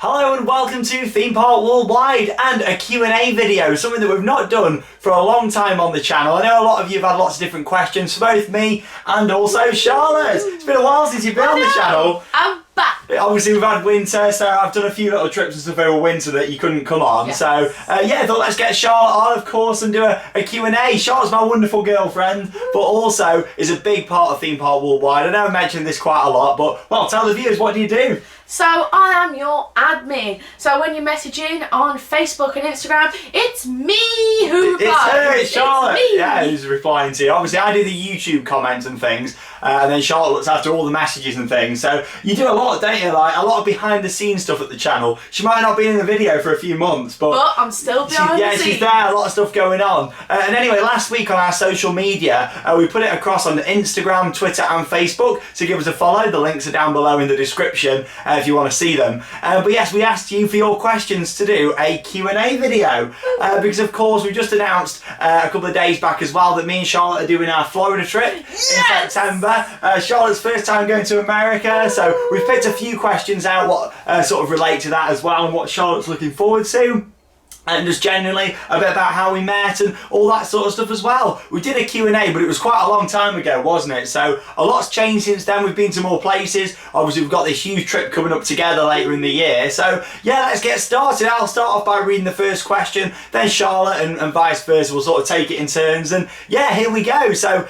Hello and welcome to Theme Park Worldwide and a Q&A video, something that we've not done for a long time on the channel. I know a lot of you have had lots of different questions for both me and also Charlotte. It's been a while since you've been on the channel. I'm back. Obviously we've had winter, so I've done a few little trips and stuff over winter that you couldn't come on. Yes. So yeah, I thought let's get Charlotte on, of course, and do a Q&A. Charlotte's my wonderful girlfriend, but also is a big part of Theme Park Worldwide. I know I mentioned this quite a lot, but well, tell the viewers, what do you do? So I am your admin. So when you message in on Facebook and Instagram, it's me who replies. It's her, it's Charlotte. It's me. Yeah, who's replying to you. Obviously, I do the YouTube comments and things, and then Charlotte looks after all the messages and things. So you do a lot, don't you? Like a lot of behind the scenes stuff at the channel. She might not be in the video for a few months, but I'm still behind the scenes. she's there. A lot of stuff going on. And anyway, last week on our social media, we put it across on Instagram, Twitter, and Facebook. So give us a follow. The links are down below in the description if you want to see them. But yes, we asked you for your questions to do a Q&A video because of course we just announced a couple of days back as well that me and Charlotte are doing our Florida trip in September. Charlotte's first time going to America, so we've picked a few questions out what sort of relate to that as well and what Charlotte's looking forward to. And just generally a bit about how we met and all that sort of stuff as well. We did a Q&A, but it was quite a long time ago, wasn't it? So a lot's changed since then. We've been to more places. Obviously, we've got this huge trip coming up together later in the year. So yeah, let's get started. I'll start off by reading the first question, then Charlotte and vice versa. We'll sort of take it in turns. And yeah, here we go. So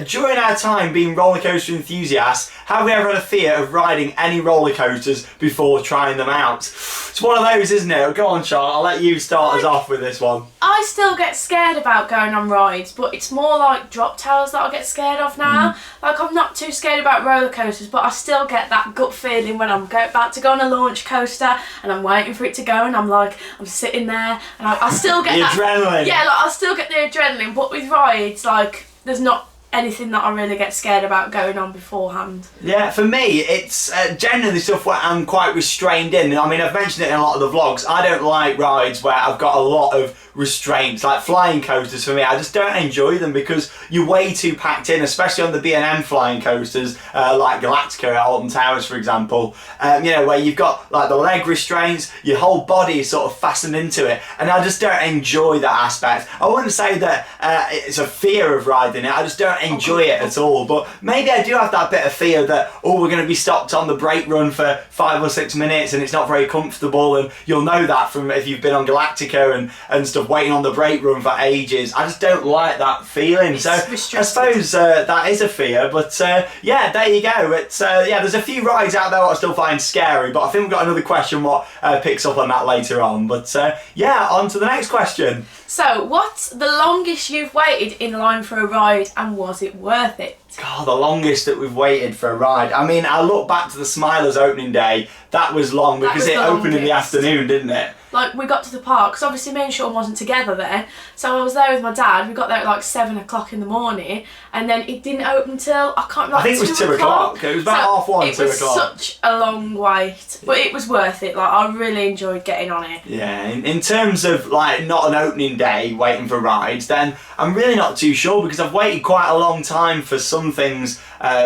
during our time being roller coaster enthusiasts, have we ever had a fear of riding any roller coasters before trying them out? It's one of those, isn't it? Go on, Charlotte. I'll let you start us off with this one. I still get scared about going on rides, but it's more like drop towers that I get scared of now. Like I'm not too scared about roller coasters, but I still get that gut feeling when I'm about to go on a launch coaster and I'm waiting for it to go and I'm sitting there and I still get the that adrenaline. Yeah, like I still get the adrenaline, but with rides, like there's not anything that I really get scared about going on beforehand. Yeah, for me, it's generally stuff where I'm quite restrained in. I mean, I've mentioned it in a lot of the vlogs. I don't like rides where I've got a lot of restraints, like flying coasters. For me, I just don't enjoy them because you're way too packed in, especially on the B&M flying coasters, like Galactica at Alton Towers, for example. You know, where you've got like the leg restraints, your whole body is sort of fastened into it, and I just don't enjoy that aspect. I wouldn't say that it's a fear of riding it. I just don't enjoy it at all. But maybe I do have that bit of fear that, oh, we're going to be stopped on the brake run for 5 or 6 minutes and it's not very comfortable, and you'll know that from if you've been on Galactica and stuff, waiting on the brake run for ages. I just don't like that feeling. It's so restricted. I suppose that is a fear, but yeah, there you go. It's yeah, there's a few rides out there that I still find scary, but I think we've got another question what picks up on that later on. But yeah, on to the next question. So, what's the longest you've waited in line for a ride and was it worth it? God, the longest that we've waited for a ride. I mean, I look back to the Smilers opening day. That was long because it opened in the afternoon, didn't it? Like, we got to the park, because obviously me and Shawn wasn't together then, so I was there with my dad. We got there at like 7 o'clock in the morning, and then it didn't open till, I can't remember, I think it was 2 o'clock. It was about 1:30, 2 o'clock. It was such a long wait, but it was worth it. Like, I really enjoyed getting on it. Yeah, in terms of like not an opening day waiting for rides, then I'm really not too sure because I've waited quite a long time for some things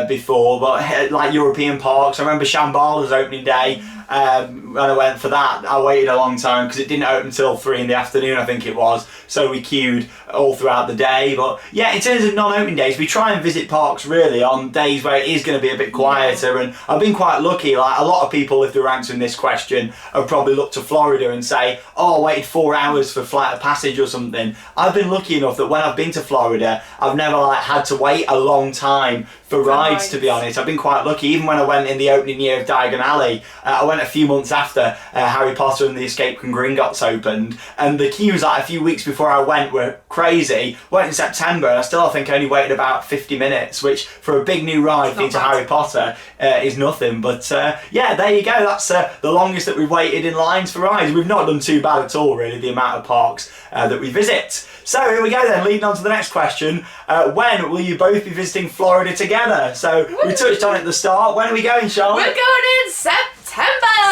before, but like European parks. I remember Shambhala's opening day. When I went for that, I waited a long time because it didn't open until 3 in the afternoon, I think it was, so we queued all throughout the day. But yeah, in terms of non-opening days, we try and visit parks really on days where it is going to be a bit quieter, and I've been quite lucky. Like a lot of people, if they were answering this question, have probably looked to Florida and say, oh, I waited 4 hours for Flight of Passage or something. I've been lucky enough that when I've been to Florida, I've never like had to wait a long time for rides, to be honest. I've been quite lucky. Even when I went in the opening year of Diagon Alley, I went a few months after Harry Potter and the Escape from Gringotts opened, and the queues like a few weeks before I went were crazy. Went in September and I still, I think, only waited about 50 minutes, which for a big new ride into Harry Potter is nothing. But yeah, there you go. That's the longest that we've waited in lines for rides. We've not done too bad at all, really, the amount of parks that we visit. So here we go then, leading on to the next question. When will you both be visiting Florida together? So we touched on it at the start. When are we going, Shawn? We're going in September!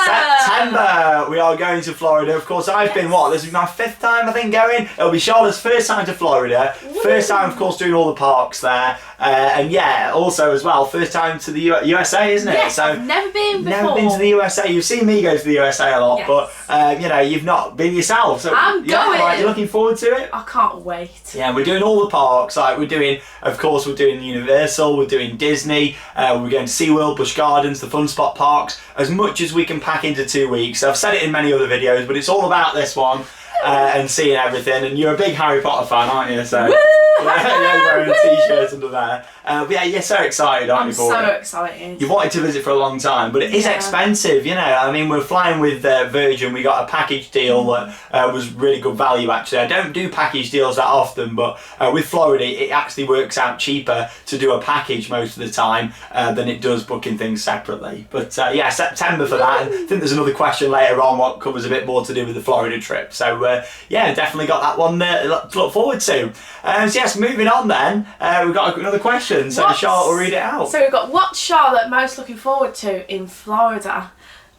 September! We are going to Florida. Of course, I've been, this is my 5th time, I think, going. It'll be Charlotte's first time to Florida. First time, of course, doing all the parks there. And yeah, also as well, first time to the USA, isn't it? Yes, I've never been before. Never been to the USA. You've seen me go to the USA a lot, Yes. but you know, you've not been yourself. So I'm going. Like, you're looking forward to it? I can't wait. Yeah, we're doing all the parks. Like we're doing Universal, we're doing Disney, we're going to SeaWorld, Busch Gardens, the Fun Spot parks, as much as we can pack into 2 weeks. I've said it in many other videos, but it's all about this one. And seeing everything, and you're a big Harry Potter fan, aren't you? So you're wearing a t-shirt under there. But yeah, you're so excited, aren't you? I'm so excited. You've wanted to visit for a long time, but it is expensive, you know. I mean, we're flying with Virgin. We got a package deal that was really good value, actually. I don't do package deals that often, but with Florida, it actually works out cheaper to do a package most of the time than it does booking things separately. But yeah, September for that. And I think there's another question later on what covers a bit more to do with the Florida trip. So yeah, definitely got that one to look forward to. So yes, moving on then, we've got another question, so Charlotte will read it out. So we've got, what's Charlotte most looking forward to in Florida?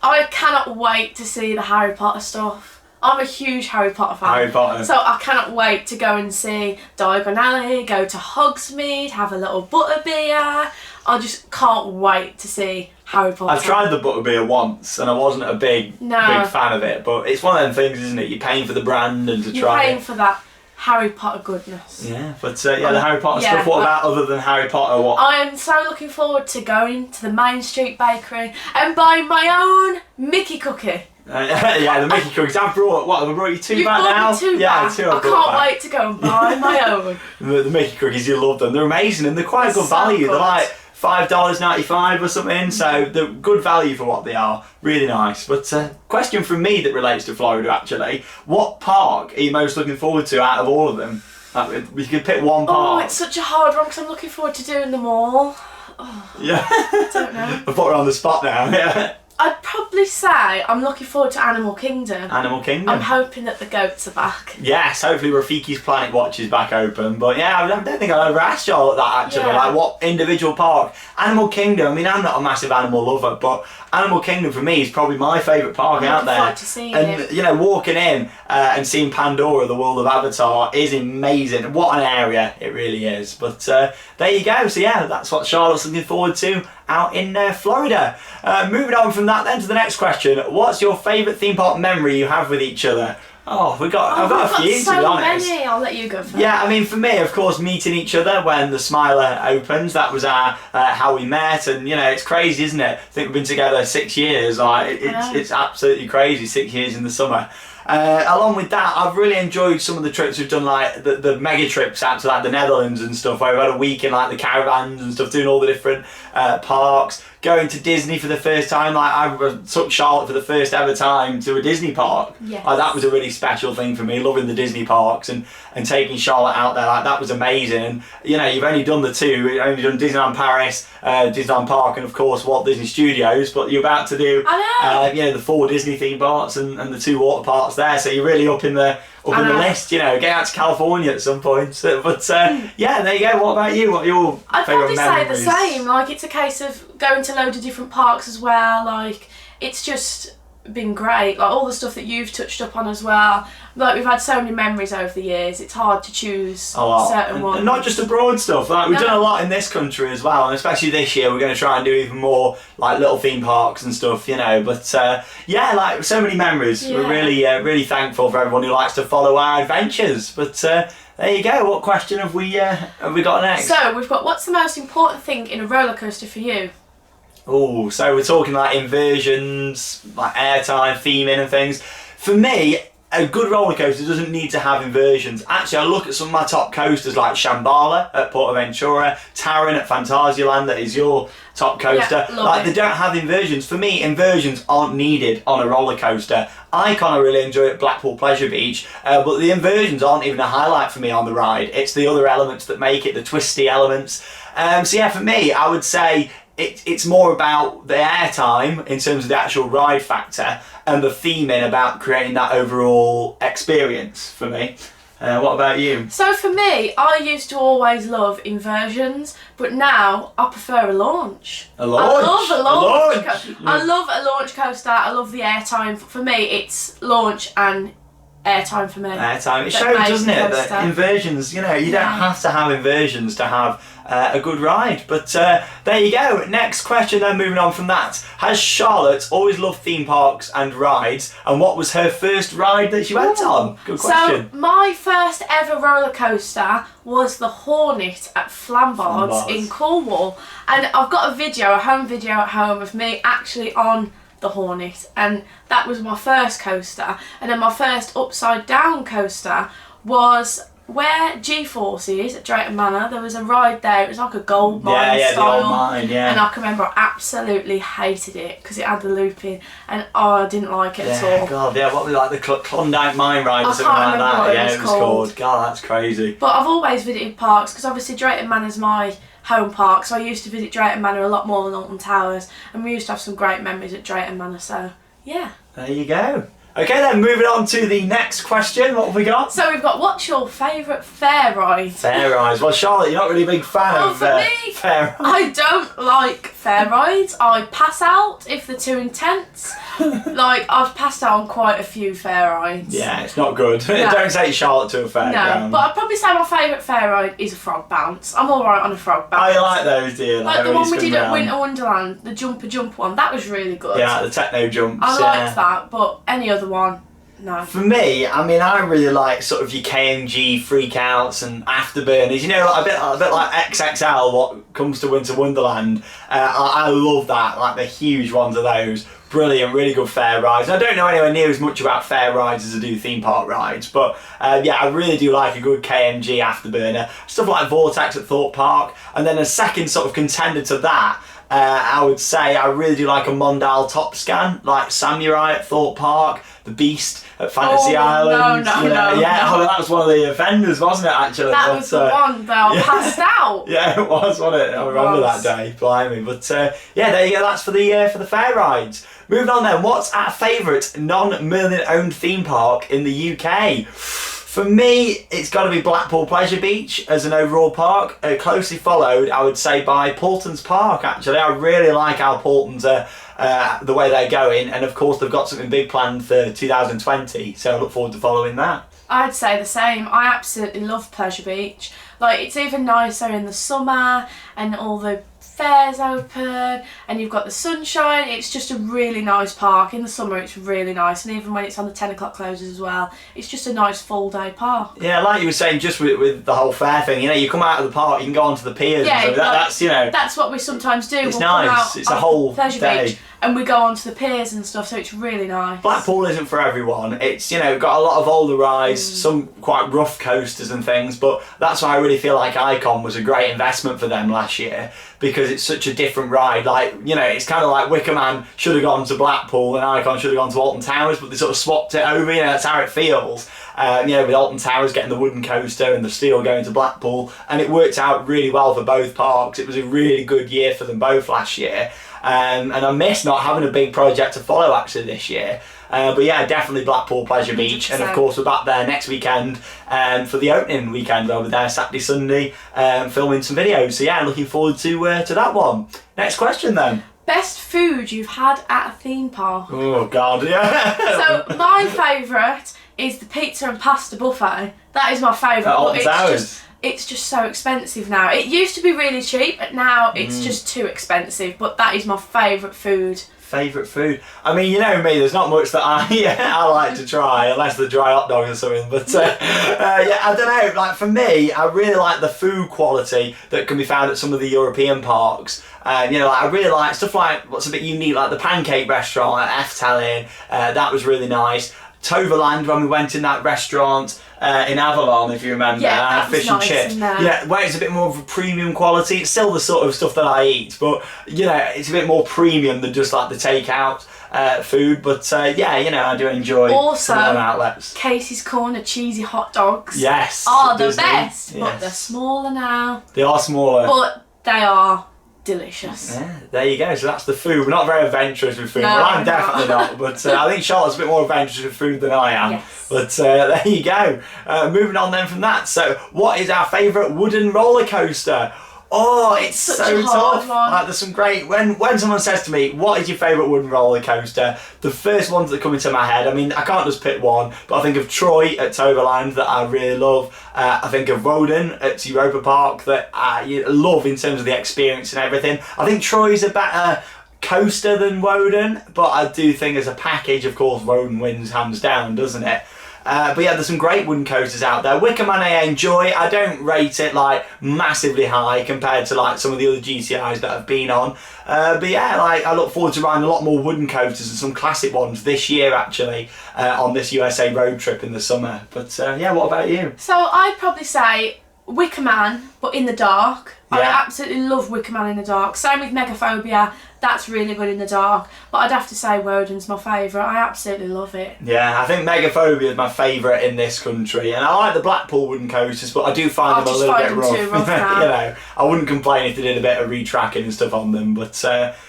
I cannot wait to see the Harry Potter stuff. I'm a huge Harry Potter fan. Harry Potter. So I cannot wait to go and see Diagon Alley, go to Hogsmeade, have a little butterbeer. I just can't wait to see Harry Potter. I've tried the butterbeer once and I wasn't a big fan of it, but it's one of them things, isn't it? You're paying for the brand and to try it. You're paying for that Harry Potter goodness. Yeah, but yeah, the Harry Potter stuff, what about other than Harry Potter? What? I am so looking forward to going to the Main Street Bakery and buying my own Mickey cookie. Yeah, the Mickey cookies. Have I brought you two back now? Me two yeah, back. two I can't wait to go and buy my own. The Mickey cookies, you love them. They're amazing and they're quite good value. They're like $5.95 or something, so they're good value for what they are. Really nice. But question from me that relates to Florida actually. What park are you most looking forward to out of all of them? We could pick one park. Oh, it's such a hard one because I'm looking forward to doing them all. Oh, yeah. I don't know. I put her on the spot now. Yeah. I'd probably say I'm looking forward to Animal Kingdom. Animal Kingdom? I'm hoping that the goats are back. Yes, hopefully Rafiki's Planet Watch is back open. But yeah, I don't think I've ever asked Charlotte that actually. Yeah. Like what individual park? Animal Kingdom, I mean, I'm not a massive animal lover, but Animal Kingdom for me is probably my favourite park out there. I'm looking forward to seeing it. You know, walking in and seeing Pandora, the world of Avatar, is amazing. What an area it really is. But there you go. So yeah, that's what Charlotte's looking forward to out in Florida. Moving on from that then to the next question. What's your favourite theme park memory you have with each other? Oh, I've got a few, so to be honest. many. I'll let you go first. Yeah, I mean, for me, of course, meeting each other when the Smiler opens, that was our how we met, and you know, it's crazy, isn't it? I think we've been together 6 years. Like, it's absolutely crazy. 6 years in the summer. Along with that, I've really enjoyed some of the trips we've done, like the mega trips out to like the Netherlands and stuff, where we've had a week in like the caravans and stuff, doing all the different parks. Going to Disney for the first time, like I took Charlotte for the first ever time to a Disney park. Yes. Like, that was a really special thing for me, loving the Disney parks and taking Charlotte out there. Like, that was amazing. And you know, you've only done the two. You've only done Disneyland Paris, Disneyland Park, and of course Walt Disney Studios. But you're about to do, you know, the 4 Disney theme parks and the 2 water parks there. So you're really up in the list. You know, get out to California at some point. But yeah, there you go. What about you? What are your I'd favourite probably memories? say the same. Like, it's a case of going to loads of different parks as well. Like, it's just been great. Like, all the stuff that you've touched up on as well. Like, we've had so many memories over the years. It's hard to choose certain ones. And not just abroad stuff. Like, we've done a lot in this country as well, and especially this year we're going to try and do even more like little theme parks and stuff, you know. But yeah, like, so many memories. Yeah. We're really thankful for everyone who likes to follow our adventures. But there you go. What question have we got next? So we've got, what's the most important thing in a roller coaster for you? Oh, so we're talking like inversions, like airtime, theming and things. For me, a good roller coaster doesn't need to have inversions. Actually, I look at some of my top coasters like Shambhala at Portaventura, Taron at Phantasialand, that is your top coaster. Yeah, like, they don't have inversions. For me, inversions aren't needed on a roller coaster. Icon I really enjoy at Blackpool Pleasure Beach, but the inversions aren't even a highlight for me on the ride. It's the other elements that make it, the twisty elements. So yeah, for me, I would say it's more about the airtime in terms of the actual ride factor, and the theming about creating that overall experience for me. What about you? So for me, I used to always love inversions, but now I prefer a launch. A launch? I love a launch. Yeah. I love a launch coaster. I love the airtime. For me, it's launch and airtime for me. Airtime. It That shows, made doesn't the it, coaster. that inversions, you know, you don't have to have inversions to have a good ride. But there you go. Next question then, moving on from that. Has Charlotte always loved theme parks and rides? And what was her first ride that she went on? Good question. So, my first ever roller coaster was the Hornet at Flambards in Cornwall. And I've got a home video at home of me actually on the Hornet, and that was my first coaster. And then my first upside down coaster was where G-Force is at Drayton Manor. There was a ride there, it was like a gold mine style. The old mine, And I can remember I absolutely hated it because it had the looping, and I didn't like it at all. God, yeah, what was it, like the Klondike Mine ride or I something can't like remember that? what Yeah, it was called. God, that's crazy. But I've always visited parks because obviously Drayton Manor's my home park, so I used to visit Drayton Manor a lot more than Alton Towers, and we used to have some great memories at Drayton Manor, so yeah. There you go. Okay then, moving on to the next question. What have we got? So we've got, what's your favourite fair ride? Fair rides. Well, Charlotte, you're not really a big fan of for me, fair rides. I don't like fair rides. I pass out if they're too intense. Like, I've passed out on quite a few fair rides. Yeah, it's not good. No. Don't take Charlotte to a No, fairground. but I'd probably say my favourite fair ride is a frog bounce. I'm alright on a frog bounce. Oh, you like those, do you? Like the when one you we spin did at round. Winter Wonderland, the jumper jump one, that was really good. Yeah, the techno jumps. I liked that, but any other one, no. For me, I mean, I really like sort of your KMG freakouts and afterburners. You know, a bit like XXL. What comes to Winter Wonderland, I love that. Like the huge ones of those. Brilliant, really good fair rides. And I don't know anywhere near as much about fair rides as I do theme park rides, but yeah, I really do like a good KMG afterburner. Stuff like Vortex at Thorpe Park, and then a second sort of contender to that. I would say I really do like a Mondale Top Scan, like Samurai at Thorpe Park, the Beast at Fantasy Island. No, yeah, no. Oh, that was one of the offenders, wasn't it? Actually, That was the one that I passed out. Yeah, it was, wasn't it? I remember that day, blimey. But yeah, there you go. That's for the fair rides. Moving on then, what's our favourite non-Merlin owned theme park in the UK? For me, it's got to be Blackpool Pleasure Beach as an overall park, closely followed, I would say, by Paulton's Park, actually. I really like how Paulton's the way they're going, and of course they've got something big planned for 2020, so I look forward to following that. I'd say the same. I absolutely love Pleasure Beach. Like, it's even nicer in the summer and all the fairs open and you've got the sunshine. It's just a really nice park. In the summer it's really nice, and even when it's on the 10 o'clock closes as well, it's just a nice full day park. Yeah, like you were saying, just with the whole fair thing, you know, you come out of the park, you can go onto the piers, Yeah, and so that's, you know, that's what we sometimes do. it's We'll come nice. out It's a on whole Pleasure day. Beach and we go onto the piers and stuff, so it's really nice. Blackpool isn't for everyone. It's, you know, got a lot of older rides, some quite rough coasters and things, but that's why I really feel like Icon was a great investment for them last year, because it's such a different ride. Like, you know, it's kind of like Wicker Man should have gone to Blackpool and Icon should have gone to Alton Towers, but they sort of swapped it over, you know, that's how it feels. You know, with Alton Towers getting the wooden coaster and the steel going to Blackpool, and it worked out really well for both parks. It was a really good year for them both last year. And I miss not having a big project to follow actually this year. But yeah, definitely Blackpool Pleasure Beach. 100%. And of course we're back there next weekend for the opening weekend over there, Saturday, Sunday, filming some videos. So yeah, looking forward to that one. Next question then. Best food you've had at a theme park? Oh God, yeah. So my favourite is the pizza and pasta buffet. That is my favourite. At but Alton Towers. It's just so expensive now. It used to be really cheap, but now it's just too expensive. But that is my favourite food. Favourite food? I mean, you know me, there's not much that I like to try, unless the dry hot dog or something. But yeah, I don't know. Like for me, I really like the food quality that can be found at some of the European parks. You know, like, I really like stuff like what's a bit unique, like the pancake restaurant at Efteling. That was really nice. Toverland, when we went in that restaurant in Avalon, if you remember, Yeah, that was fish and nice chips. in there. Yeah, where it's a bit more of a premium quality. It's still the sort of stuff that I eat, but you know, it's a bit more premium than just like the takeout food. But yeah, you know, I do enjoy Also, some of them outlets. Casey's Corner cheesy hot dogs. Yes, Are the Disney. best, but Yes. they're smaller now. They are smaller. But they are delicious. Yeah, there you go. So that's the food. We're not very adventurous with food. No, Well, I'm I'm definitely not. But I think Charlotte's a bit more adventurous with food than I am. Yes. But there you go. Moving on then from that. So what is our favourite wooden roller coaster? Oh, it's such so a hard tough. one. Like, there's some great. When someone says to me, "What is your favourite wooden roller coaster?" the first ones that come into my head. I mean, I can't just pick one, but I think of Troy at Toverland that I really love. I think of Woden at Europa Park that I love in terms of the experience and everything. I think Troy's a better coaster than Woden, but I do think as a package, of course, Woden wins hands down, doesn't it? But yeah, there's some great wooden coasters out there. Wicker Man I enjoy. I don't rate it like massively high compared to like some of the other GCIs that I've been on. But yeah, like I look forward to riding a lot more wooden coasters and some classic ones this year actually on this USA road trip in the summer. But yeah, what about you? So I'd probably say Wicker Man, but in the dark. Yeah. I absolutely love Wicker Man in the dark. Same with Megaphobia. That's really good in the dark. But I'd have to say Woden's my favourite. I absolutely love it. Yeah, I think Megaphobia is my favourite in this country, and I like the Blackpool wooden coasters, but I do find them a little bit rough. Too rough now. You know, I wouldn't complain if they did a bit of retracking and stuff on them. But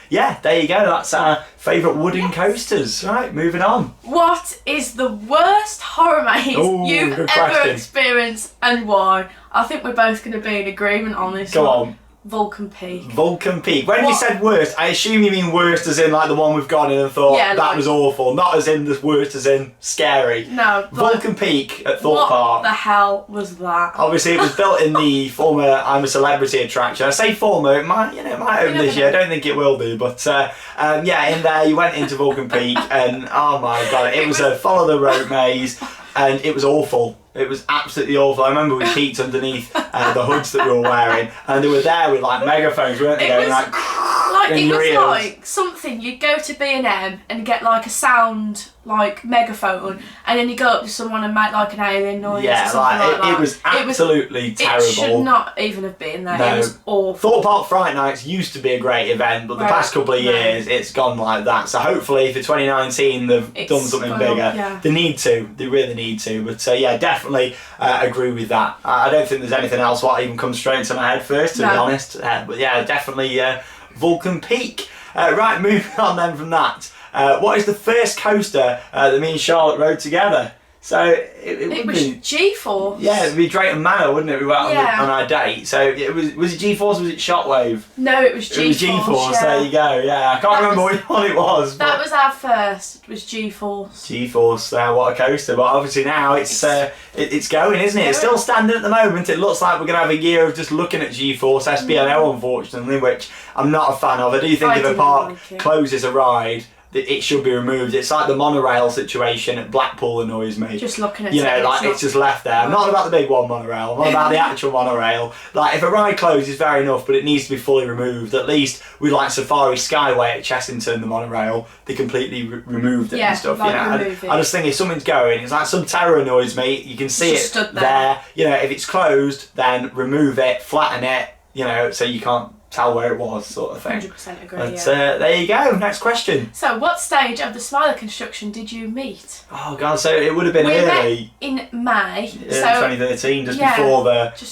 yeah, there you go. That's our favourite wooden coasters. Right, moving on. What is the worst horror maze you've ever experienced, and why? I think we're both going to be in agreement on this. Go on. Vulcan Peak. Vulcan Peak. When you said worst, I assume you mean worst as in like the one we've gone in and thought that was awful, not as in the worst as in scary. No. Vulcan Peak at Thorpe Park. What the hell was that? Obviously, it was built in the former I'm a Celebrity attraction. I say former, it might open this year. I don't think it will do, but yeah, in there you went into Vulcan Peak, and oh my god, it was a follow the rope maze, and it was awful. It was absolutely awful. I remember we peeked underneath the hoods that we were wearing, and they were there with like megaphones, weren't they? Going like in your ears. Like something you'd go to B&M and get like a sound like megaphone, and then you go up to someone and make like an alien noise. Yeah, or something like that. It was absolutely terrible. It should not even have been there. No. It was awful. Thorpe Park Fright Nights used to be a great event, but the past couple of years it's gone like that. So hopefully for 2019 they've done something bigger. They need to. They really need to. But yeah, definitely agree with that. I don't think there's anything else what even comes straight into my head first, to be honest. But yeah, definitely Vulcan Peak. Right, moving on then from that. What is the first coaster that me and Charlotte rode together? So it was be G-Force. Yeah, it'd be Drayton Manor, wouldn't it? We went on our date. So it was it G-Force or was it Shockwave? No, it was G-Force. It was G-Force, there you go, yeah. I can't remember which one it was. That was our first, it was G-Force. G-Force, what a coaster. But obviously now it's going, isn't it? It's still standing at the moment. It looks like we're going to have a year of just looking at G-Force SBNO, unfortunately, which I'm not a fan of. I do think if a park closes a ride, it should be removed. It's like the monorail situation at Blackpool annoys me. Just looking at it's just left there. I'm not about the big one monorail, I'm not about the actual monorail. Like if a ride closes, fair enough, but it needs to be fully removed. At least with like Safari Skyway at Chessington, the monorail, they completely removed it and stuff. I just think if something's going, it's like some terror annoys me. You can see it there. If it's closed, then remove it, flatten it, so you can't tell where it was, sort of thing. 100% agree. But there you go. Next question. So, what stage of the Smiler construction did you meet? Oh god, so it would have been early. In May. So 2013, just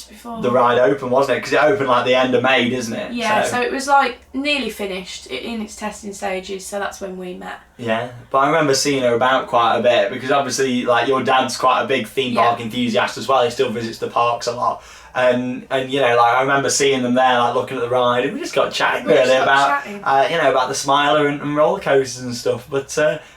before the ride opened, wasn't it? Because it opened like the end of May, doesn't it? Yeah. So it was like nearly finished in its testing stages. So that's when we met. Yeah, but I remember seeing her about quite a bit because obviously, like your dad's quite a big theme park enthusiast as well. He still visits the parks a lot. And I remember seeing them there, like looking at the ride, and we just got chatting about about the Smiler and roller coasters and stuff. But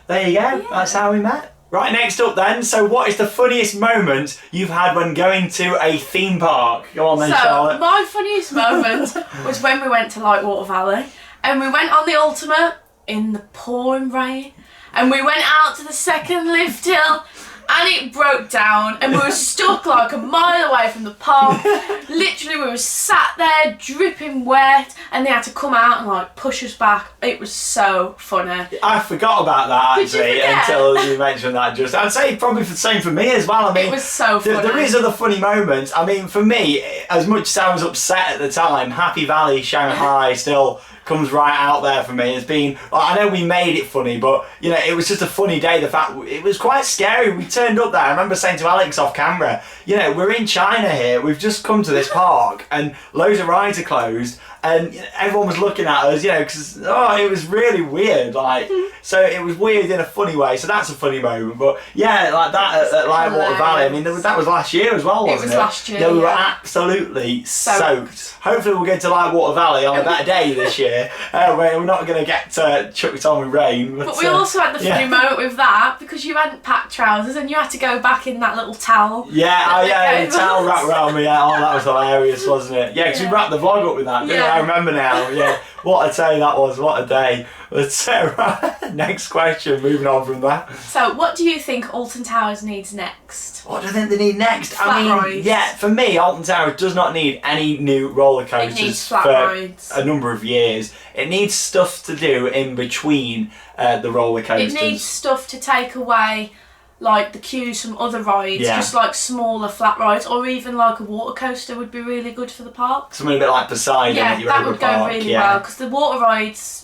there you go, that's how we met. Right, next up then. So, what is the funniest moment you've had when going to a theme park? Go on then, Charlotte. My funniest moment was when we went to Lightwater Valley, and we went on the Ultimate in the pouring rain, and we went out to the second lift hill. And it broke down, and we were stuck like a mile away from the park. Literally, we were sat there dripping wet, and they had to come out and like push us back. It was so funny. I forgot about that actually until you mentioned that. Just I'd say probably the same for me as well. I mean, it was so funny. There is other funny moments. I mean, for me, as much as I was upset at the time, Happy Valley Shanghai still comes right out there for me. It's been, I know we made it funny, but it was just a funny day. The fact it was quite scary. We turned up there. I remember saying to Alex off camera, we're in China here. We've just come to this park and loads of rides are closed. and everyone was looking at us, because it was really weird. Like, so it was weird in a funny way. So that's a funny moment. But yeah, like that at Lightwater Valley. I mean, that was last year as well, wasn't it? It was last year. Yeah, we were absolutely soaked. Hopefully, we'll get to Lightwater Valley on a better day this year. We're not going to get chucked on with rain. But we also had the funny moment with that because you hadn't packed trousers and you had to go back in that little towel. Yeah, the towel wrapped around me. Yeah, that was hilarious, wasn't it? Yeah, because we wrapped the vlog up with that, didn't we? I remember now. Yeah, what a day that was. What a day. But right, next question, moving on from that. So, what do you think Alton Towers needs next? What do I think they need next? Rides. Yeah, for me, Alton Towers does not need any new roller coasters it needs flat for rides. a number of years. It needs stuff to do in between the roller coasters. It needs stuff to take away like the queues from other rides, just like smaller flat rides, or even like a water coaster would be really good for the park. Something a bit like Poseidon at Europa that would go Park. really well because the water rides.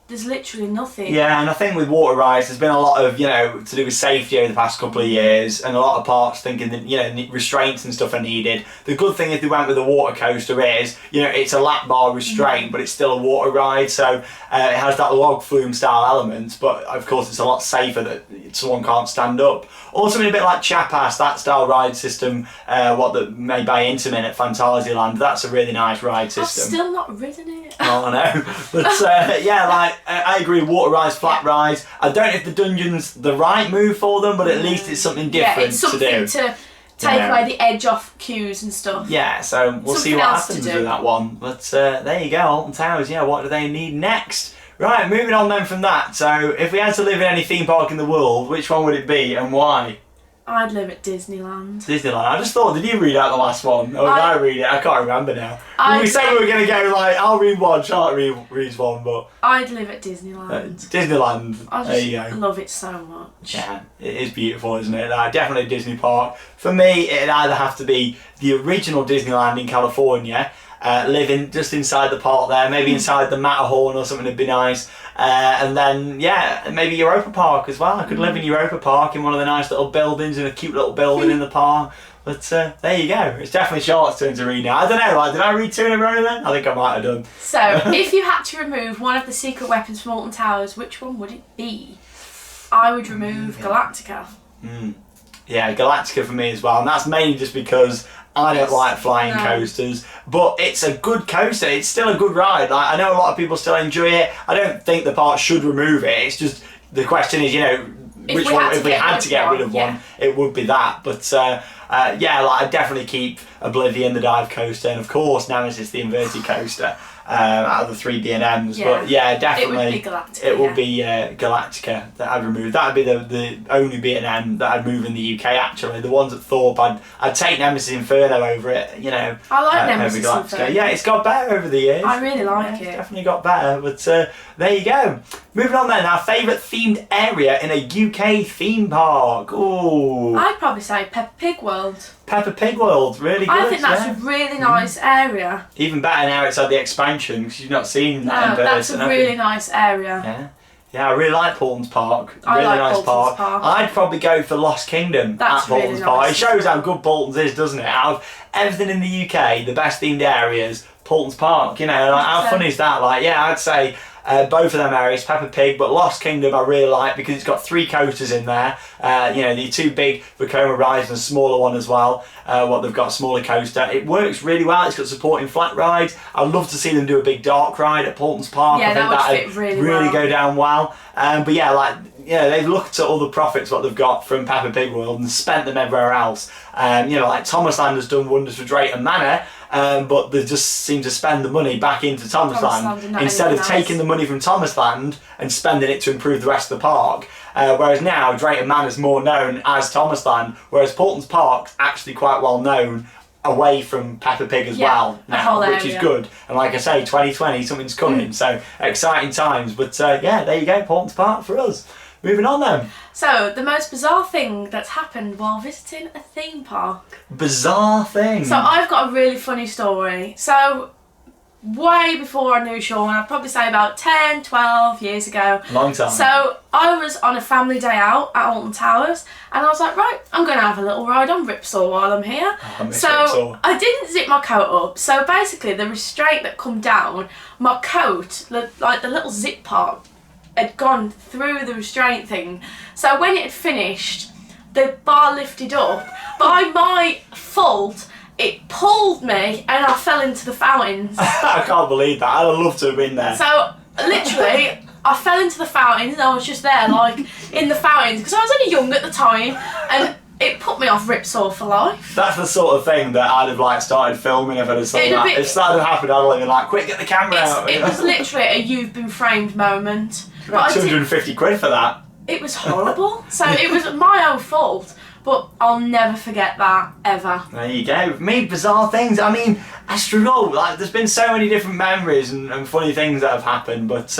There's literally nothing. Yeah, and I think with water rides, there's been a lot of, to do with safety over the past couple of years, and a lot of parks thinking that, restraints and stuff are needed. The good thing if they went with a water coaster is, it's a lap bar restraint, but it's still a water ride, so it has that log flume style element, but of course it's a lot safer that someone can't stand up. Or something a bit like Chapas, that style ride system, made by Intamin at Fantasyland, that's a really nice ride system. I've still not ridden it. Oh, I know. But I agree, water rides, flat rides. I don't know if the dungeon's the right move for them, but at least it's something different it's something to do. To take away the edge off queues and stuff. Yeah, so we'll see what happens with that one. But there you go, Alton Towers. Yeah, what do they need next? Right, moving on then from that. So if we had to live in any theme park in the world, which one would it be and why? I'd live at Disneyland. Disneyland. I just thought, did you read out the last one? Or did I read it? I can't remember now. We said we were going to go I'll read one, Charlotte reads one, but... I'd live at Disneyland. Disneyland, there you go. Love it so much. Yeah, it is beautiful, isn't it? Definitely a Disney park. For me, it'd either have to be the original Disneyland in California, living just inside the park there, maybe inside the Matterhorn or something would be nice. And then, maybe Europa Park as well. I could live in Europa Park in one of the nice little buildings, in a cute little building in the park. But there you go. It's definitely Charlotte's turn to read now. I don't know, did I read 2 in a row then? I think I might have done. So, if you had to remove one of the secret weapons from Alton Towers, which one would it be? I would remove Galactica. Yeah, Galactica for me as well. And that's mainly just because I don't like flying coasters, but it's a good coaster. It's still a good ride. I know a lot of people still enjoy it. I don't think the park should remove it. It's just the question is, which one? If we had to get rid of one, it would be that. But I'd definitely keep Oblivion, the dive coaster, and of course Nemesis, the inverted coaster. Out of the 3 B&Ms, but definitely it would be Galactica. It would be Galactica that I'd remove. That'd be the only B&M that I'd move in the UK. Actually, the ones at Thorpe, I'd take Nemesis Inferno over it. I like Nemesis Inferno. Yeah, it's got better over the years. I really like it. It's definitely got better. But there you go. Moving on then, our favourite themed area in a UK theme park. Ooh. I'd probably say Peppa Pig World. Peppa Pig World, really good. I think that's a really nice area. Even better now it's had the expansion because you've not seen that in person. That's a really nice area. Yeah, I really like Paulton's Park. I really like nice Paulton's Park. I'd probably go for Lost Kingdom at Paulton's really Park. nice. It shows how good Paulton's is, doesn't it? Out of everything in the UK, the best themed areas, Paulton's Park. How funny is that? I'd say both of them areas, Peppa Pig, but Lost Kingdom I really like because it's got 3 coasters in there. The 2 big Vekoma rides and a smaller one as well. They've got a smaller coaster. It works really well. It's got supporting flat rides. I'd love to see them do a big dark ride at Paulton's Park. Yeah, I think that would fit really well. Go down well. They've looked at all the profits what they've got from Peppa Pig World and spent them everywhere else. Thomasland has done wonders for Drayton Manor. But they just seem to spend the money back into Thomasland instead of taking the money from Thomasland and spending it to improve the rest of the park. Whereas now Drayton Manor is more known as Thomasland, whereas Paulton's Park's actually quite well known away from Peppa Pig as well now, which is good. And like I say, 2020, something's coming, so exciting times. But there you go, Paulton's Park for us. Moving on then. So, the most bizarre thing that's happened while visiting a theme park. Bizarre thing? So, I've got a really funny story. So, way before I knew Shawn. I'd probably say about 10, 12 years ago. Long time. So I was on a family day out at Alton Towers, and I was like, right, I'm going to have a little ride on Ripsaw while I'm here. Ripsaw. I didn't zip my coat up. So basically, the restraint that come down, my coat, like the little zip part, had gone through the restraint thing. So when it had finished, the bar lifted up. By my fault, it pulled me and I fell into the fountains. I can't believe that. I'd have loved to have been there. So literally, I fell into the fountains and I was just there, like, in the fountains, because I was only young at the time, and it put me off Ripsaw for life. That's the sort of thing that I'd have like started filming if I'd have seen that. If that had happened, I'd have been like, quick, get the camera out. It was literally a you've been framed moment. About 250 quid for that. It was horrible. So it was my own fault. But I'll never forget that, ever. There you go. Me, bizarre things. I mean, I struggle. Like, there's been so many different memories and funny things that have happened. But,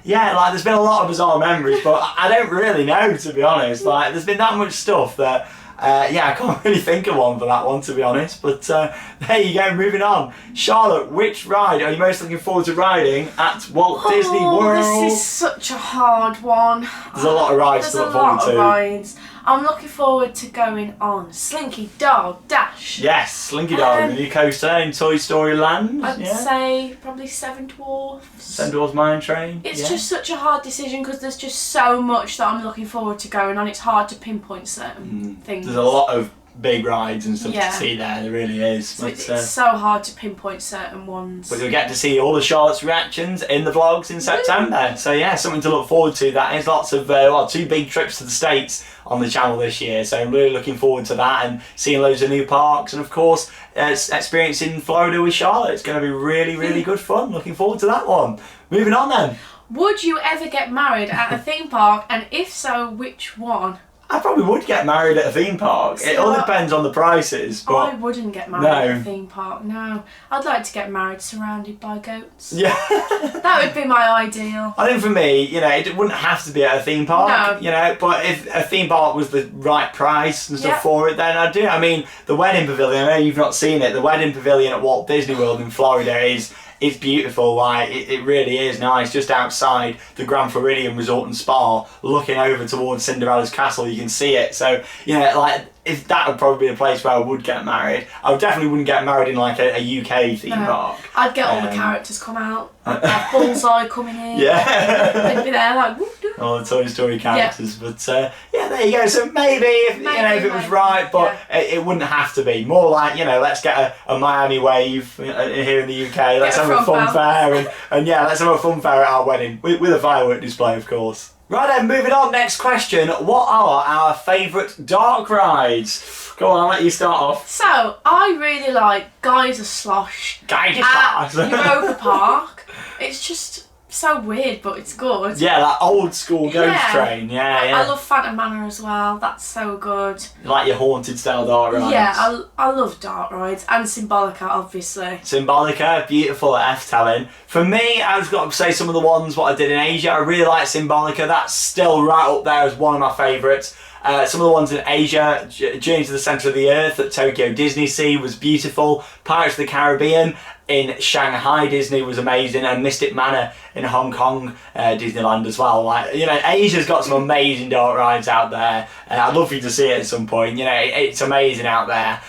yeah, like, there's been a lot of bizarre memories. But I don't really know, to be honest. Like, there's been that much stuff that, yeah, I can't really think of one for that one, to be honest. But there you go, moving on. Charlotte, which ride are you most looking forward to riding at Walt Disney World? This is such a hard one. There's a lot of rides to look forward to. There's a lot of rides. I'm looking forward to going on Slinky Dog Dash. Yes, Slinky Dog, the new coaster in Toy Story Land. I'd say probably Seven Dwarfs. Seven Dwarfs Mine Train. It's just such a hard decision because there's just so much that I'm looking forward to going on. It's hard to pinpoint certain things. There's a lot of big rides and stuff to see there really is. So it's so hard to pinpoint certain ones. But you'll get to see all of Charlotte's reactions in the vlogs in September. So yeah, something to look forward to. That is lots of, 2 big trips to the States on the channel this year. So I'm really looking forward to that and seeing loads of new parks and of course experiencing Florida with Charlotte. It's going to be really, really good fun. Looking forward to that one. Moving on then. Would you ever get married at a theme park, and if so, which one? I probably would get married at a theme park. It all depends on the prices. But I wouldn't get married at a theme park, no. I'd like to get married surrounded by goats. Yeah. That would be my ideal. I think for me, you know, it wouldn't have to be at a theme park, No. you know, but if a theme park was the right price and stuff for it, then I'd do it. I mean, the wedding pavilion, I know you've not seen it, the wedding pavilion at Walt Disney World in Florida it's beautiful. Like it really is nice, just outside the Grand Floridian Resort and Spa, looking over towards Cinderella's castle. You can see it. So you know, like if that would probably be a place where I would get married. I definitely wouldn't get married in like a UK theme park. I'd get all the characters come out. I'd have Bullseye coming in. Yeah. They'd be there like whoop, whoop. All the Toy Story characters. But yeah, there you go. So maybe if you know if it was right, but it wouldn't have to be. More like, you know, let's get a Miami wave here in the UK. Let's have a fun fair and yeah, let's have a fun fair at our wedding with a firework display, of course. Right then, moving on, next question. What are our favourite dark rides? Go on, I'll let you start off. So, I really like Geyser Slosh at Europa Park. It's just so weird, but it's good. Yeah, that old school ghost train. I love Phantom Manor as well. That's so good. You like your haunted style dark rides? Yeah, I love dark rides. And Symbolica, obviously. Symbolica, beautiful at F-telling. For me, I've got to say some of the ones what I did in Asia. I really like Symbolica. That's still right up there as one of my favourites. Some of the ones in Asia, Journey to the Centre of the Earth at Tokyo Disney Sea was beautiful. Pirates of the Caribbean in Shanghai Disney was amazing, and Mystic Manor in Hong Kong Disneyland as well. Like, you know, Asia's got some amazing dark rides out there. I'd love for you to see it at some point. You know, it's amazing out there.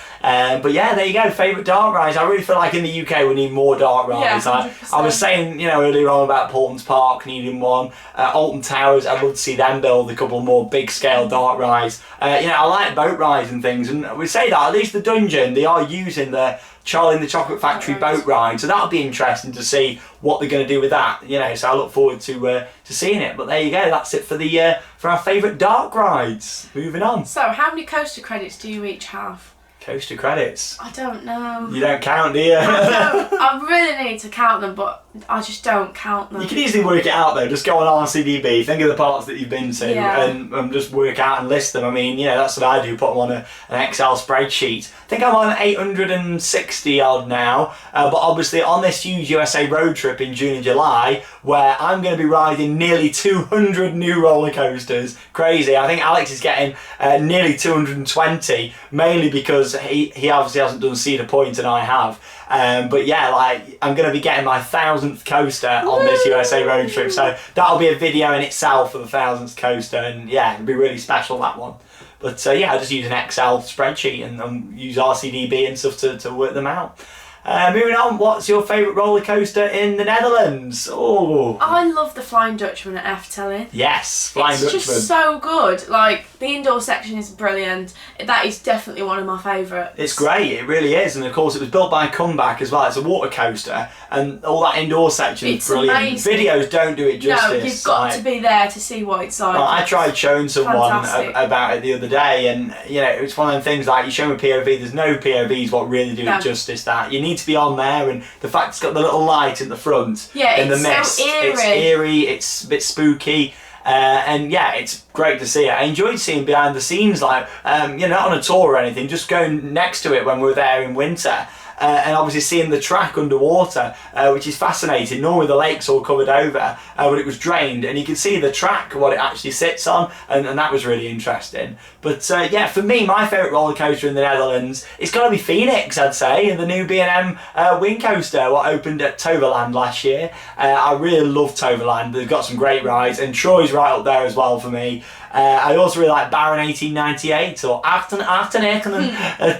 But yeah, there you go, favourite dark rides. I really feel like in the UK we need more dark rides. Yeah, I was saying, you know, earlier on about Portland's Park needing one. Alton Towers, I'd love to see them build a couple more big scale dark rides. You know, I like boat rides and things, and we say that, at least the Dungeon, they are using the Charlie and the Chocolate Factory boat ride, so that'll be interesting to see what they're going to do with that. You know, so I look forward to seeing it. But there you go, that's it for our favourite dark rides. Moving on. So, how many coaster credits do you each have? Coaster credits. I don't know. You don't count, do you? I really need to count them, but I just don't count them. You can easily work it out though. Just go on RCDB, think of the parts that you've been to, and just work out and list them. I mean, you know, that's what I do, put them on an Excel spreadsheet. I think I'm on 860 odd now, but obviously on this huge USA road trip in June and July, where I'm going to be riding nearly 200 new roller coasters. Crazy. I think Alex is getting nearly 220, mainly because he obviously hasn't done Cedar Point and I have. But yeah, like I'm going to be getting my 1,000th coaster on this USA road trip, so that'll be a video in itself for the 1,000th coaster, and yeah, it'll be really special, that one. But yeah, I just use an Excel spreadsheet and use RCDB and stuff to work them out. Moving on, what's your favourite roller coaster in the Netherlands? Oh, I love the Flying Dutchman at Efteling. yes, Flying Dutchman. It's just so good. Like, the indoor section is brilliant. That is definitely one of my favourites. It's great, it really is, and of course it was built by Comeback as well. It's a water coaster, and all that indoor section is brilliant. Amazing. Videos don't do it justice. No, you've got to be there to see what it's like. Well, I tried showing someone fantastic. about it the other day, and you know, it's one of them things like you show them a POV, there's no POVs what really do it justice. That you need to be on there, and the fact it's got the little light at the front in the mist, so eerie. it's eerie, it's a bit spooky. And yeah, it's great to see it. I enjoyed seeing behind the scenes, like you know, not on a tour or anything, just going next to it when we were there in winter. And obviously seeing the track underwater, which is fascinating. Normally the lake's all covered over, but it was drained, and you can see the track, what it actually sits on, and that was really interesting. But yeah, for me, my favourite roller coaster in the Netherlands, it's got to be Phoenix, I'd say, and the new B&M Wing Coaster, what opened at Toverland last year. I really love Toverland. They've got some great rides, and Troy's right up there as well for me. I also really like Baron 1898 or Alton Towers at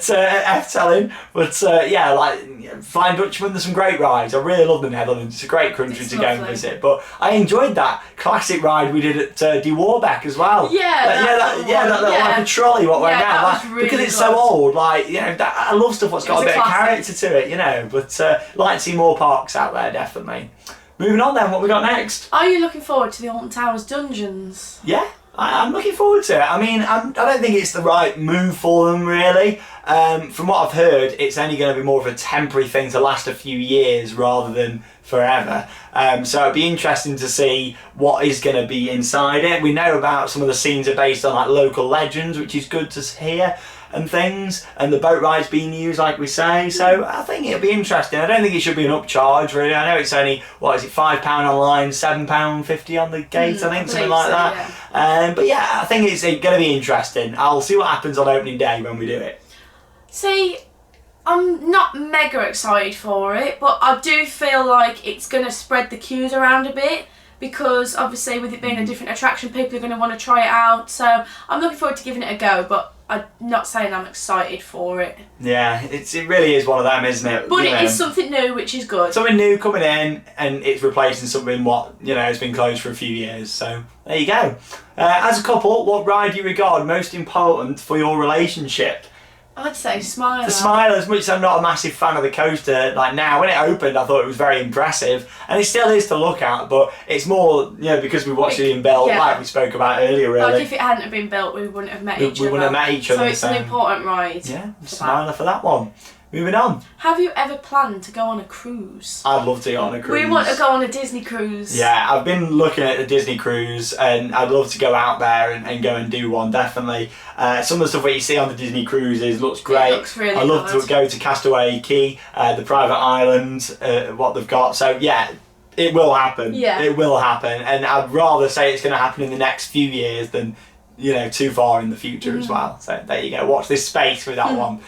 Efteling. But yeah, like Flying Dutchman, there's some great rides. I really love the Netherlands. It's a great country to go and visit. But I enjoyed that classic ride we did at De Warbeck as well. Yeah, that like a trolley what went down. That was really because it's good. so old. Like, you know, I love stuff that's got a bit of character to it. You know, but like to see more parks out there, definitely. Moving on then, what we got next? Are you looking forward to the Alton Towers dungeons? Yeah. I'm looking forward to it. I mean, I don't think it's the right move for them, really. From what I've heard, it's only going to be more of a temporary thing to last a few years rather than forever. So it'd be interesting to see what is going to be inside it. We know about some of the scenes are based on like local legends, which is good to hear, and things, and the boat rides being used, like we say. So I think it'll be interesting. I don't think it should be an upcharge, really. I know it's only, what is it, £5 online, £7.50 on the gate, I think, something like that. Yeah. But yeah, I think it's going to be interesting. I'll see what happens on opening day when we do it. See, I'm not mega excited for it, but I do feel like it's going to spread the queues around a bit, because obviously with it being a different attraction, people are going to want to try it out. So I'm looking forward to giving it a go, but I'm not saying I'm excited for it. Yeah, it really is one of them, isn't it? But it is something new, which is good. Something new coming in, and it's replacing something what, you know, has been closed for a few years. So there you go. As a couple, what ride do you regard most important for your relationship? I'd say Smiler. The Smiler, as much as I'm not a massive fan of the coaster, like now, when it opened, I thought it was very impressive, and it still is to look at, but it's more, you know, because we watched it in built, like we spoke about earlier, really. Like if it hadn't have been built, we wouldn't have met each other. We wouldn't have met each other. So it's an important ride. Yeah, Smiler for that one. Moving on. Have you ever planned to go on a cruise? I'd love to go on a cruise. We want to go on a Disney cruise. Yeah, I've been looking at the Disney cruise, and I'd love to go out there and go and do one, definitely. Some of the stuff that you see on the Disney cruises looks great. It looks really I'd love to go to Castaway Cay, the private island, what they've got. So yeah, it will happen. Yeah. It will happen. And I'd rather say it's going to happen in the next few years than, you know, too far in the future as well. So there you go, watch this space with that one.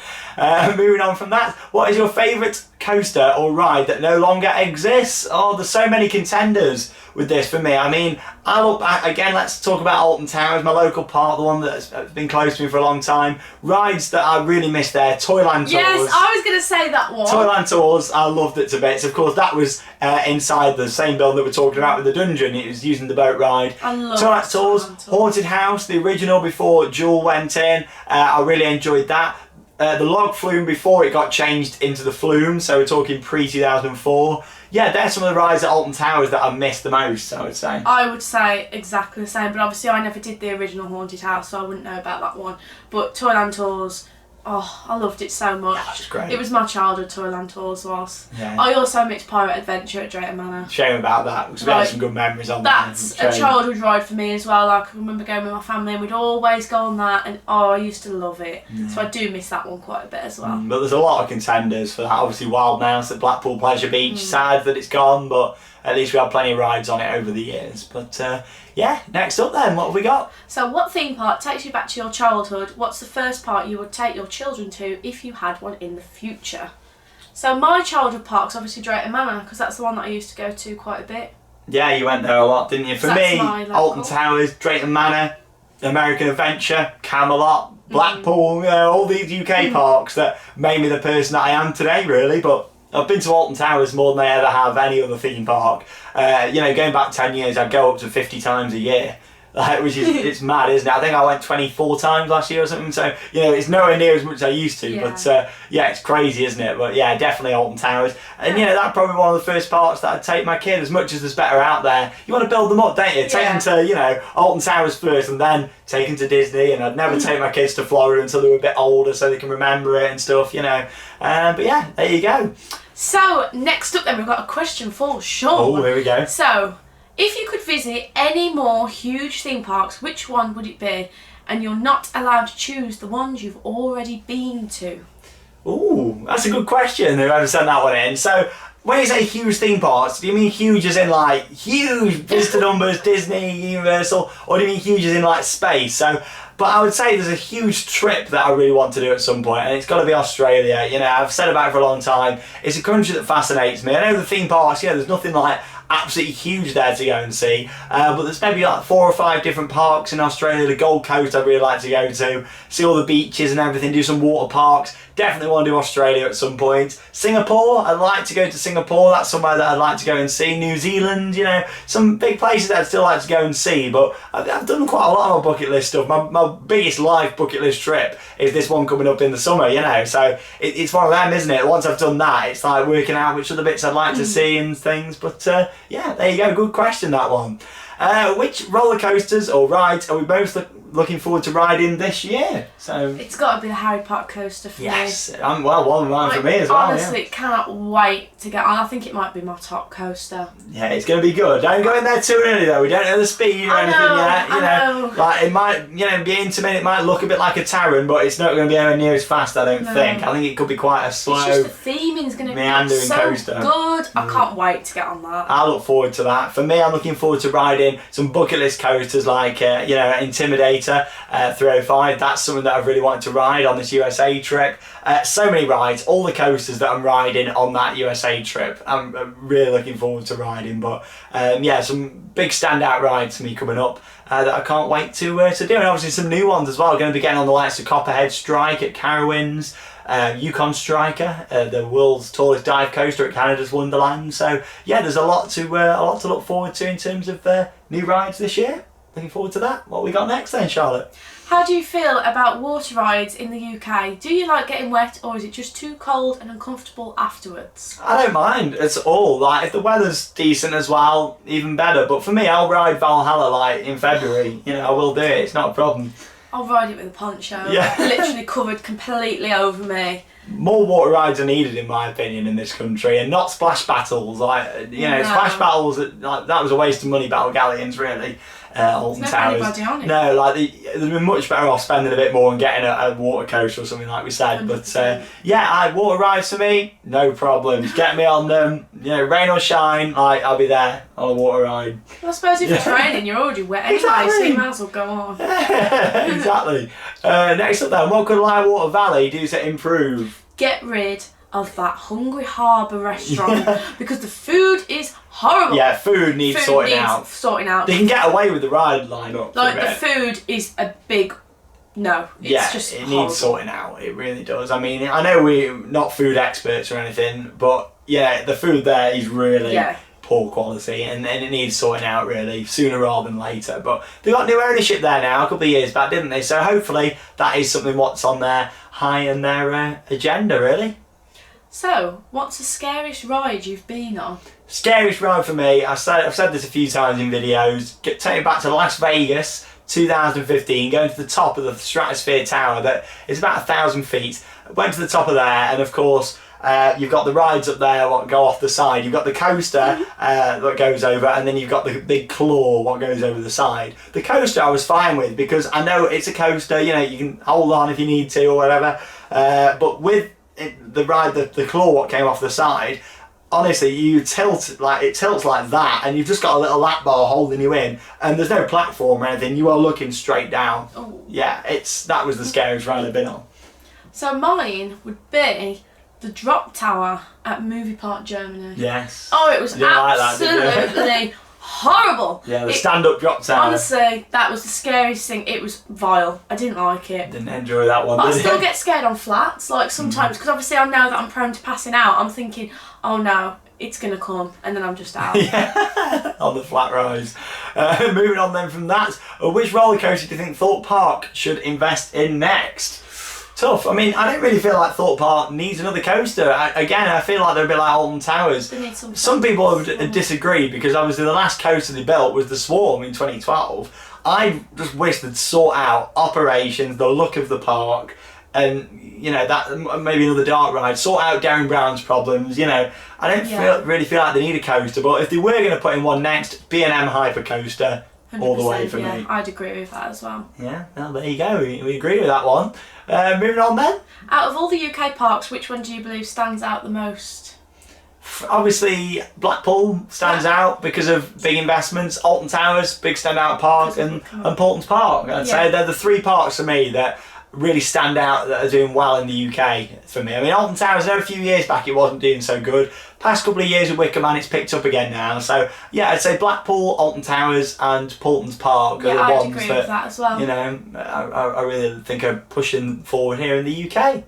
Moving on from that, what is your favourite coaster or ride that no longer exists? Oh, there's so many contenders with this for me. I mean, I look back again, let's talk about Alton Towers, my local park, the one that's been close to me for a long time. Rides that I really miss there, Toyland Tours. Yes, I was going to say that one. Toyland Tours, I loved it to bits. Of course, that was inside the same building that we're talking about with the dungeon. It was using the boat ride. I love Toyland Tours, Haunted House, the original before Jewel went in. I really enjoyed that. The log flume before it got changed into the flume, so we're talking pre-2004. Yeah, there's some of the rides at Alton Towers that I missed the most, I would say. I would say exactly the same, but obviously I never did the original Haunted House, so I wouldn't know about that one. But Toyland Tours, oh, I loved it so much. That was great. It was my childhood, Toyland Tours was. Yeah. I also mixed Pirate Adventure at Drayton Manor. Shame about that, because we had some good memories on that. That's a childhood ride for me as well. Like, I remember going with my family and we'd always go on that, and oh, I used to love it. Yeah. So I do miss that one quite a bit as well. But there's a lot of contenders for that. Obviously Wild Mouse at Blackpool Pleasure Beach, sad that it's gone, but at least we had plenty of rides on it over the years. But yeah, next up then, what have we got? So what theme park takes you back to your childhood? What's the first park you would take your children to if you had one in the future? So my childhood park's obviously Drayton Manor, because that's the one that I used to go to quite a bit. Yeah, you went there a lot, didn't you? For me, my local. Alton Towers, Drayton Manor, American Adventure, Camelot, Blackpool, you know, all these UK parks that made me the person that I am today, really. But I've been to Alton Towers more than I ever have any other theme park. You know, going back 10 years, I'd go up to 50 times a year. Like, which is, it's mad, isn't it? I think I went 24 times last year or something, so, you know, it's nowhere near as much as I used to, but, yeah, it's crazy, isn't it? But, yeah, definitely Alton Towers. And, you know, that's probably one of the first parks that I'd take my kid, as much as there's better out there. You want to build them up, don't you? Take them to, you know, Alton Towers first, and then take them to Disney, and I'd never take my kids to Florida until they were a bit older so they can remember it and stuff, you know. But, yeah, there you go. So, next up then, we've got a question for Shawn. Oh, here we go. So, if you could visit any more huge theme parks, which one would it be? And you're not allowed to choose the ones you've already been to. Ooh, that's a good question, whoever sent that one in. So, when you say huge theme parks, do you mean huge as in like huge visitor numbers, Disney, Universal, or do you mean huge as in like space? So, but I would say there's a huge trip that I really want to do at some point, and it's got to be Australia. You know, I've said about it for a long time. It's a country that fascinates me. I know the theme parks, you know, there's nothing like absolutely huge there to go and see, but there's maybe like 4 or 5 different parks in Australia. The Gold Coast I'd really like to go to, see all the beaches and everything, do some water parks. Definitely want to do Australia at some point. Singapore, I'd like to go to Singapore. That's somewhere that I'd like to go and see. New Zealand, you know, some big places that I'd still like to go and see, but I've done quite a lot of my bucket list stuff. My biggest life bucket list trip is this one coming up in the summer, you know, so it's one of them, isn't it? Once I've done that, it's like working out which other bits I'd like to see and things, but yeah, there you go, good question, that one. Which roller coasters or rides are we both looking forward to riding this year? So it's got to be the Harry Potter coaster for me. Yes, well, one of mine for me as well. Honestly, cannot wait to get on. I think it might be my top coaster. Yeah, it's going to be good. Don't go in there too early though. We don't know the speed or anything yet. You know, like it might, you know, be intimate. It might look a bit like a Taron, but it's not going to be anywhere near as fast. I don't think. I think it could be quite a slow. It's just the theming's going to be so coaster. Good. I can't wait to get on that. I look forward to that. For me, I'm looking forward to riding some bucket list coasters like you know, Intimidator, 305. That's something that I've really wanted to ride on this USA trip. So many rides, all the coasters that I'm riding on that USA trip. I'm really looking forward to riding, but yeah, some big standout rides for me coming up that I can't wait to do, and obviously some new ones as well. Going to be getting on the likes of Copperhead Strike at Carowinds, Yukon Striker, the world's tallest dive coaster at Canada's Wonderland. So yeah, there's a lot to look forward to in terms of new rides this year. Looking forward to that. What we got next then, Charlotte? How do you feel about water rides in the UK? Do you like getting wet, or is it just too cold and uncomfortable afterwards? I don't mind at all. Like, if the weather's decent as well, even better. But for me, I'll ride Valhalla like in February. You know, I will do it. It's not a problem. I'll ride it with a poncho. Yeah. Literally covered completely over me. More water rides are needed, in my opinion, in this country, and not splash battles. Like, you know, splash battles. Like, that was a waste of money. Battle Galleons, really. Alton Towers. No, like they'd been much better off spending a bit more and getting a water coaster or something like we said. 100%. But yeah, water rides for me, no problems. Get me on them. You know, rain or shine, like I'll be there on a water ride. Well, I suppose if it's raining, you're already wet anyway, so you might as well go on. Exactly. Next up then, what could Limewater Valley do to improve? Get rid of that Hungry Harbour restaurant because the food is horrible. Yeah, food needs sorting out. They can get away with the ride lineup. Like, the food is a big no. It's just it horrible. Needs sorting out. It really does. I mean, I know we're not food experts or anything, but yeah, the food there is really poor quality, and it needs sorting out really sooner rather than later. But they got new ownership there now a couple of years back, didn't they? So hopefully that is something what's on their high in their agenda, really. So, what's the scariest ride you've been on? Scariest ride for me, I've said this a few times in videos, take me back to Las Vegas 2015, going to the top of the Stratosphere Tower that is about 1,000 feet. Went to the top of there, and of course you've got the rides up there what go off the side. You've got the coaster that goes over, and then you've got the big claw what goes over the side. The coaster I was fine with because I know it's a coaster, you know, you can hold on if you need to or whatever, but with the ride, the claw what came off the side, honestly, you tilts like that, and you've just got a little lap bar holding you in, and there's no platform or anything. You are looking straight down. Ooh. Yeah, that was the scariest ride I've been on. So mine would be The drop tower at Movie Park Germany. Yes. Oh, it was You didn't like that, did you? absolutely horrible. Yeah, the stand-up drop tower. Honestly, that was the scariest thing. It was vile. I didn't like it. Didn't enjoy that one, But I did still you? get scared on flats, like sometimes, because obviously I know that I'm prone to passing out. I'm thinking, oh no, it's gonna come, and then I'm just out. Yeah, on the flat rise. Moving on then from that, which roller coaster do you think Thorpe Park should invest in next? Tough. I mean, I don't really feel like Thorpe Park needs another coaster. I feel like they're a bit like Alton Towers. They need Some people would disagree because obviously the last coaster they built was the Swarm in 2012. I just wish they'd sort out operations, the look of the park, and that maybe another dark ride. Sort out Darren Brown's problems. I don't really feel like they need a coaster, but if they were going to put in one next, B&M Hyper Coaster. All the way for me. I'd agree with that as well. Yeah, well, there you go. We agree with that one. Moving on then. Out of all the UK parks, which one do you believe stands out the most? Obviously, Blackpool stands out because of big investments. Alton Towers, big standout park, and Paulton's Park. I'd say they're the three parks for me that really stand out, that are doing well in the UK for me. I mean, Alton Towers, I know a few years back it wasn't doing so good. Past couple of years with Wicker Man, it's picked up again now. So yeah, I'd say Blackpool, Alton Towers, and Paulton's Park are the I'd ones agree with that as well. I really think are pushing forward here in the UK.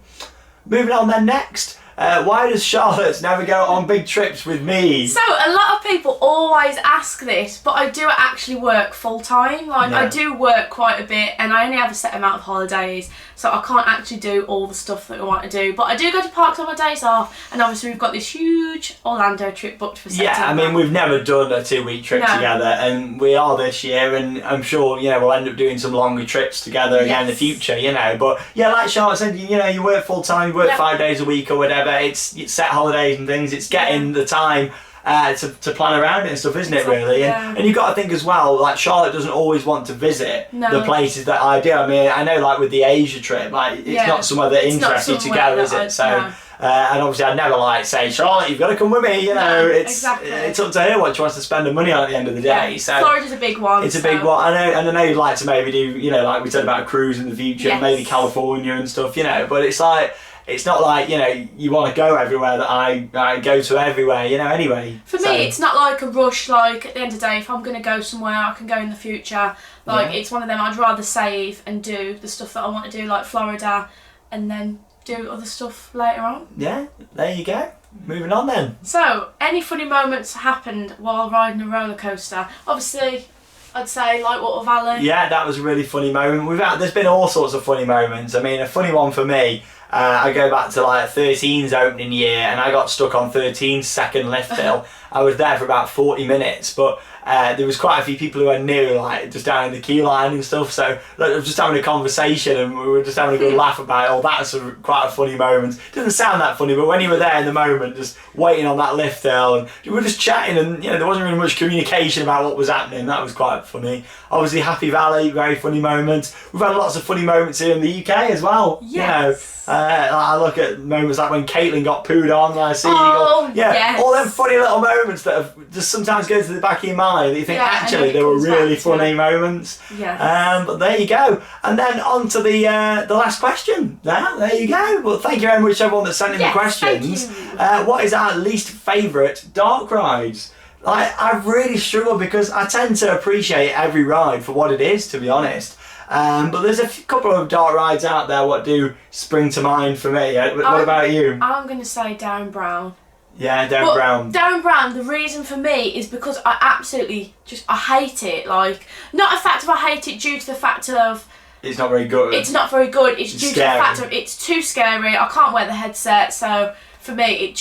Moving on then next. Why does Charlotte never go on big trips with me? So a lot of people always ask this, but I do actually work full time. I do work quite a bit, and I only have a set amount of holidays, so I can't actually do all the stuff that I want to do. But I do go to parks on my days off, and obviously we've got this huge Orlando trip booked for September. Yeah, I mean, we've never done a 2-week trip together, and we are this year, and I'm sure we'll end up doing some longer trips together again in the future. But yeah, like Charlotte said, you work full time, you work 5 days a week or whatever. It's set holidays and things. It's getting the time to plan around it and stuff, isn't it, really? And you've got to think as well, like Charlotte doesn't always want to visit the places that I do. I mean, I know like with the Asia trip, like it's not somewhere that interests you to go, is it? So, and obviously I'd never say, Charlotte, you've got to come with me, it's up to her what she wants to spend the money on at the end of the day. So Florida's a big one. It's a big one. I know you'd like to maybe do, like we said about a cruise in the future, maybe California and stuff, but it's like, it's not like, you want to go everywhere that I go to everywhere, anyway. For me, it's not like a rush, like at the end of the day, if I'm going to go somewhere, I can go in the future. It's one of them, I'd rather save and do the stuff that I want to do, like Florida, and then do other stuff later on. Yeah, there you go. Moving on then. So, any funny moments happened while riding a roller coaster? Obviously, I'd say like Water Valley. Yeah, that was a really funny moment. There's been all sorts of funny moments. I mean, a funny one for me, I go back to like 13's opening year, and I got stuck on 13's second lift hill. I was there for about 40 minutes, but there was quite a few people who I knew, like just down in the queue line and stuff. So I was just having a conversation, and we were just having a good laugh about it. Oh, that's quite a funny moment. It doesn't sound that funny, but when you were there in the moment, just waiting on that lift hill, and we were just chatting, and there wasn't really much communication about what was happening. That was quite funny. Obviously, Happy Valley, very funny moments. We've had lots of funny moments here in the UK as well. Yes. I look at moments like when Caitlin got pooed on, and I see all them funny little moments that have just sometimes go to the back of your mind that you think actually they were really funny moments. Yeah. But there you go. And then on to the last question. There you go. Well, thank you very much everyone that sent in the questions. Thank you. What is our least favourite dark rides? I've really struggled because I tend to appreciate every ride for what it is, to be honest. But there's a couple of dark rides out there what do spring to mind for me. What about you? I'm going to say Darren Brown. Yeah, Darren Brown. Darren Brown, the reason for me is because I absolutely I hate it. Not a fact of I hate it due to the fact of it's not very good. It's not very good. It's due scary. to the fact of it's too scary. I can't wear the headset, so for me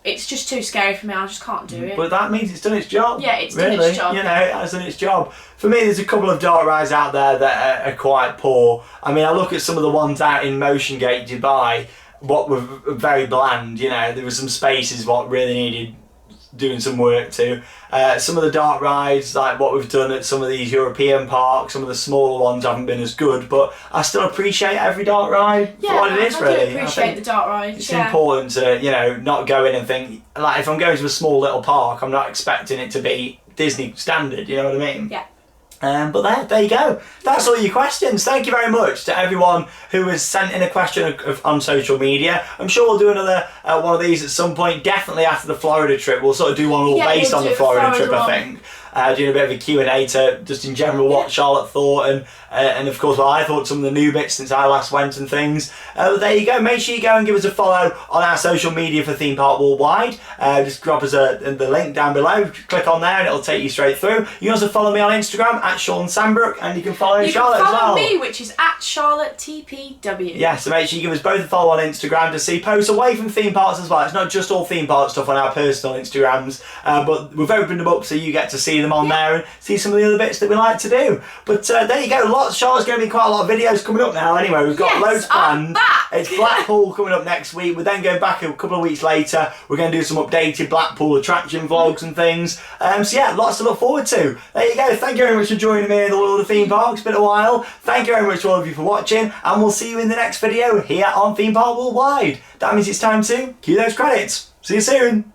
it's just too scary for me. I just can't do it. But that means it's done its job. Yeah, it's really. done its job. It has done its job. For me, there's a couple of dark rides out there that are quite poor. I mean, I look at some of the ones out in Motion Gate Dubai, what were very bland. There were some spaces what really needed doing some work to. Some of the dark rides, like what we've done at some of these European parks, some of the smaller ones haven't been as good, but I still appreciate every dark ride for what it is, really. I do appreciate the dark rides. It's important to, not go in and think, like if I'm going to a small little park, I'm not expecting it to be Disney standard, you know what I mean? Yeah. But there you go. That's all your questions. Thank you very much to everyone who has sent in a question on social media. I'm sure we'll do another one of these at some point, definitely after the Florida trip. We'll sort of do one all based on the Florida trip, I think. Doing a bit of a Q&A to just in general what Charlotte thought and of course what I thought, some of the new bits since I last went and things. But there you go. Make sure you go and give us a follow on our social media for Theme Park Worldwide. Just drop us the link down below, click on there and it'll take you straight through. You can also follow me on Instagram at Shawn Sandbrook, and you can follow Charlotte as well. You can follow me, which is at CharlotteTPW. Yeah, so make sure you give us both a follow on Instagram to see posts away from theme parks as well. It's not just all theme park stuff on our personal Instagrams, but we've opened them up so you get to see them on there and see some of the other bits that we like to do. But there you go. Charlotte's going to be quite a lot of videos coming up now anyway. We've got loads planned. It's Blackpool coming up next week. We're then going back a couple of weeks later. We're going to do some updated Blackpool attraction vlogs and things. So yeah, lots to look forward to. There you go. Thank you very much for joining me in the world of theme parks. It's been a while. Thank you very much to all of you for watching, and we'll see you in the next video here on Theme Park Worldwide. That means it's time to cue those credits. See you soon.